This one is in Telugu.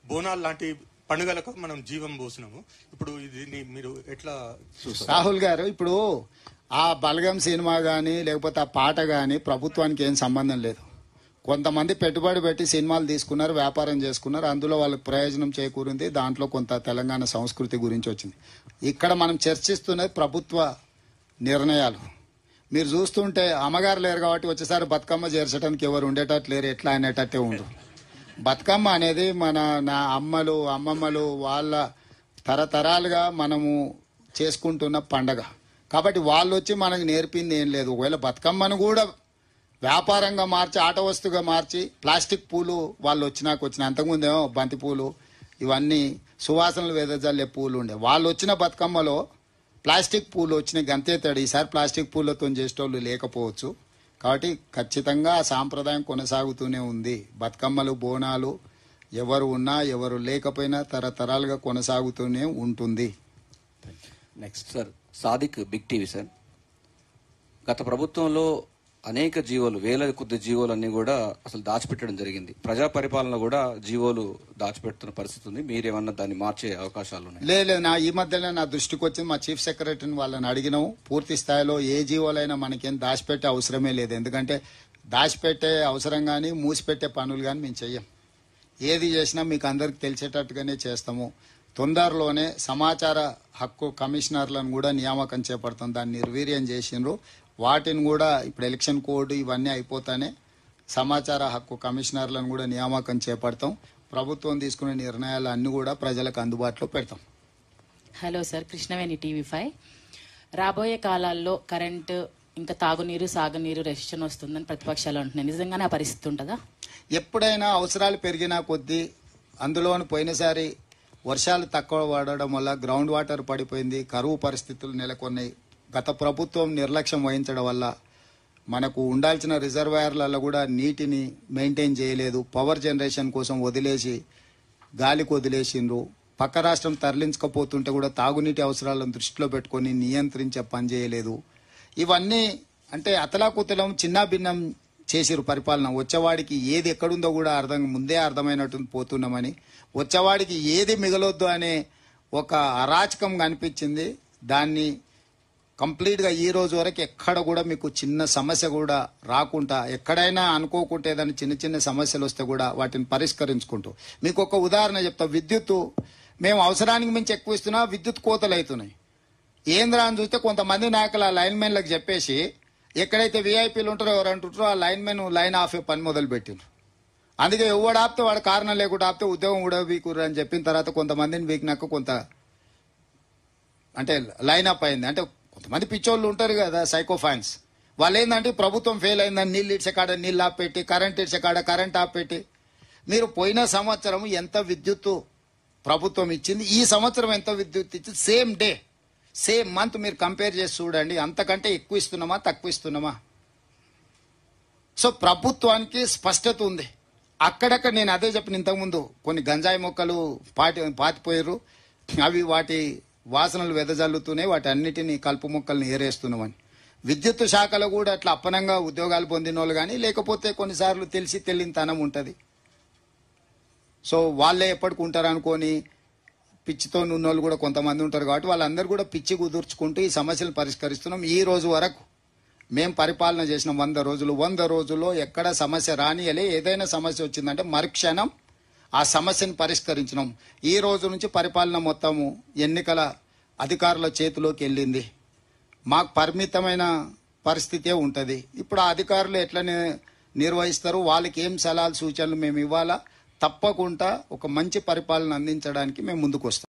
బోనాలు లాంటి పండుగలకు మనం జీవం పోసినాము. ఇప్పుడు దీన్ని మీరు ఎట్లా చూస్తారు? రాహుల్ గారు, ఇప్పుడు ఆ బలగం సినిమా గానీ లేకపోతే ఆ పాట గానీ ప్రభుత్వానికి ఏం సంబంధం లేదు. కొంతమంది పెట్టుబడి పెట్టి సినిమాలు తీసుకున్నారు, వ్యాపారం చేసుకున్నారు, అందులో వాళ్ళకి ప్రయోజనం చేకూరింది, దాంట్లో కొంత తెలంగాణ సంస్కృతి గురించి వచ్చింది. ఇక్కడ మనం చర్చిస్తున్నది ప్రభుత్వ నిర్ణయాలు. మీరు చూస్తుంటే అమ్మగారు లేరు కాబట్టి వచ్చేసారి బతుకమ్మ చేర్చడానికి ఎవరు ఉండేటట్టు లేరు, ఎట్లా అనేటట్టే ఉండు. బతుకమ్మ అనేది నా అమ్మలు అమ్మమ్మలు వాళ్ళ తరతరాలుగా మనము చేసుకుంటున్న పండగ కాబట్టి వాళ్ళు వచ్చి మనకు నేర్పింది ఏం లేదు. ఒకవేళ బతుకమ్మను కూడా వ్యాపారంగా మార్చి ఆట వస్తువుగా మార్చి ప్లాస్టిక్ పూలు వాళ్ళు వచ్చిన అంతకుముందేమో బంతి పూలు ఇవన్నీ సువాసనలు వెదజల్లే పూలు ఉండే, వాళ్ళు వచ్చిన బతుకమ్మలో ప్లాస్టిక్ పూలు వచ్చినాయి, గంతేతాడు. ఈసారి ప్లాస్టిక్ పూలతో చేసేటోళ్ళు లేకపోవచ్చు. కాబట్టి ఖచ్చితంగా ఆ సాంప్రదాయం కొనసాగుతూనే ఉంది. బతుకమ్మలు బోనాలు ఎవరు ఉన్నా ఎవరు లేకపోయినా తరతరాలుగా కొనసాగుతూనే ఉంటుంది. Next sir Sadiq, big TV sir. గత ప్రభుత్వంలో అనేక జీవోలు, వేల కొద్ది జీవోలన్నీ కూడా అసలు దాచిపెట్టడం జరిగింది. ప్రజా పరిపాలన కూడా జీవోలు దాచిపెడుతున్న పరిస్థితి ఉంది. మీరేమన్నా దాన్ని మార్చే అవకాశాలు ఉన్నాయి? లేదు, ఈ మధ్యలో నా దృష్టికి వచ్చింది. మా చీఫ్ సెక్రటరీని వాళ్ళని అడిగినాము. పూర్తి స్థాయిలో ఏ జీవోలైనా మనకేం దాచిపెట్టే అవసరమే లేదు. ఎందుకంటే దాచిపెట్టే అవసరం కానీ మూసిపెట్టే పనులు కానీ మేము చెయ్యం. ఏది చేసినా మీకు అందరికి తెలిసేటట్టుగానే చేస్తాము. తొందరలోనే సమాచార హక్కు కమిషనర్లను కూడా నియామకం చేపడతాం. దాన్ని నిర్వీర్యం చేసిండ్రు. వాటిని కూడా ఇప్పుడు ఎలక్షన్ కోడ్ ఇవన్నీ అయిపోతానే సమాచార హక్కు కమిషనర్లను కూడా నియామకం చేపడతాం. ప్రభుత్వం తీసుకునే నిర్ణయాలు అన్ని కూడా ప్రజలకు అందుబాటులో పెడతాం. Hello sir, Krishnaveni TV5. రాబోయే కాలాల్లో కరెంటు ఇంకా తాగునీరు సాగునీరు రెస్ట్రిక్షన్ వస్తుందని ప్రతిపక్షాలు అంటున్నాయి. నిజంగానే ఆ పరిస్థితి ఉంటుందా? ఎప్పుడైనా అవసరాలు పెరిగినా కొద్దీ అందులోని పోయినసారి వర్షాలు తక్కువ పడడం వల్ల గ్రౌండ్ వాటర్ పడిపోయింది, కరువు పరిస్థితులు నెలకొన్నాయి. గత ప్రభుత్వం నిర్లక్ష్యం వహించడం వల్ల మనకు ఉండాల్సిన రిజర్వాయర్లలో కూడా నీటిని మెయింటైన్ చేయలేదు. పవర్ జనరేషన్ కోసం వదిలేసి గాలికి వదిలేసిండ్రు. పక్క రాష్ట్రం తరలించకపోతుంటే కూడా తాగునీటి అవసరాలను దృష్టిలో పెట్టుకొని నియంత్రించే పని చేయలేదు. ఇవన్నీ అంటే అతలాకుతలం చిన్న భిన్నం చేసిరు పరిపాలన. వచ్చేవాడికి ఏది ఎక్కడుందో కూడా ముందే అర్థమైనట్టు పోతున్నామని, వచ్చేవాడికి ఏది మిగలొద్దు అనే ఒక అరాచకం కనిపించింది. దాన్ని కంప్లీట్గా ఈ రోజు వరకు ఎక్కడ కూడా మీకు చిన్న సమస్య కూడా రాకుండా, ఎక్కడైనా అనుకోకుంటే ఏదైనా చిన్న చిన్న సమస్యలు వస్తే కూడా వాటిని పరిష్కరించుకుంటూ, మీకు ఒక ఉదాహరణ చెప్తా. విద్యుత్తు మేము అవసరానికి మించి ఎక్కువ ఇస్తున్నా, విద్యుత్ కోతలు అవుతున్నాయి. ఏంద్రా అని చూస్తే కొంతమంది నాయకులు ఆ లైన్మెన్లకు చెప్పేసి ఎక్కడైతే వీఐపీలు ఉంటారో ఎవరు అంటుంటారో ఆ లైన్మెన్ లైన్ ఆఫ్ పని మొదలు పెట్టిండ్రు. అందుకే ఎవడు ఆపితే వాడు కారణం లేకుండా ఆపితే ఉద్యోగం కూడా వీకుర్రు అని చెప్పిన తర్వాత కొంతమందిని వీకినాక కొంత అంటే లైన్ అప్ అయింది. అంటే కొంతమంది పిచ్చోళ్ళు ఉంటారు కదా, సైకో ఫ్యాన్స్. వాళ్ళు ఏంటంటే ప్రభుత్వం ఫెయిల్ అయిందని నీళ్ళు ఇచ్చే కాడ నీళ్ళు ఆపెట్టి, కరెంట్ ఇచ్చే కాడ కరెంట్ ఆపెట్టి. మీరు పోయిన సంవత్సరం ఎంత విద్యుత్తు ప్రభుత్వం ఇచ్చింది, ఈ సంవత్సరం ఎంత విద్యుత్ ఇచ్చింది, సేమ్ డే సేమ్ మంత్ మీరు కంపేర్ చేసి చూడండి. అంతకంటే ఎక్కువ ఇస్తున్నామా తక్కువ ఇస్తున్నామా? సో ప్రభుత్వానికి స్పష్టత ఉంది. అక్కడక్కడ నేను అదే చెప్పిన ఇంతకుముందు, కొన్ని గంజాయి మొక్కలు పాతిపోయారు, అవి వాటి వాసనలు వెదజల్లుతూనే వాటి అన్నిటినీ కలుపు మొక్కల్ని ఏరేస్తున్నామని. విద్యుత్ శాఖలో కూడా అట్లా అప్పనంగా ఉద్యోగాలు పొందిన వాళ్ళు కానీ, లేకపోతే కొన్నిసార్లు తెలిసి తెలియనితనం ఉంటుంది. సో వాళ్ళే ఎప్పటికి ఉంటారు అనుకొని పిచ్చితో ఉన్నోళ్ళు కూడా కొంతమంది ఉంటారు. కాబట్టి వాళ్ళందరూ కూడా పిచ్చి కుదుర్చుకుంటూ ఈ సమస్యలు పరిష్కరిస్తున్నాం. ఈ రోజు వరకు మేము పరిపాలన చేసిన 100 రోజుల్లో ఎక్కడ సమస్య రానియలే. ఏదైనా సమస్య వచ్చిందంటే మరుక్షణం ఆ సమస్యను పరిష్కరించినాం. ఈ రోజు నుంచి పరిపాలన మొత్తము ఎన్నికల అధికారుల చేతిలోకి వెళ్ళింది. మాకు పరిమితమైన పరిస్థితే ఉంటుంది. ఇప్పుడు ఆ అధికారులు ఎట్లా నిర్వహిస్తారు, వాళ్ళకి ఏం సలహాలు సూచనలు మేము ఇవ్వాలా, తప్పకుండా ఒక మంచి పరిపాలన అందించడానికి మేము ముందుకు వస్తాం.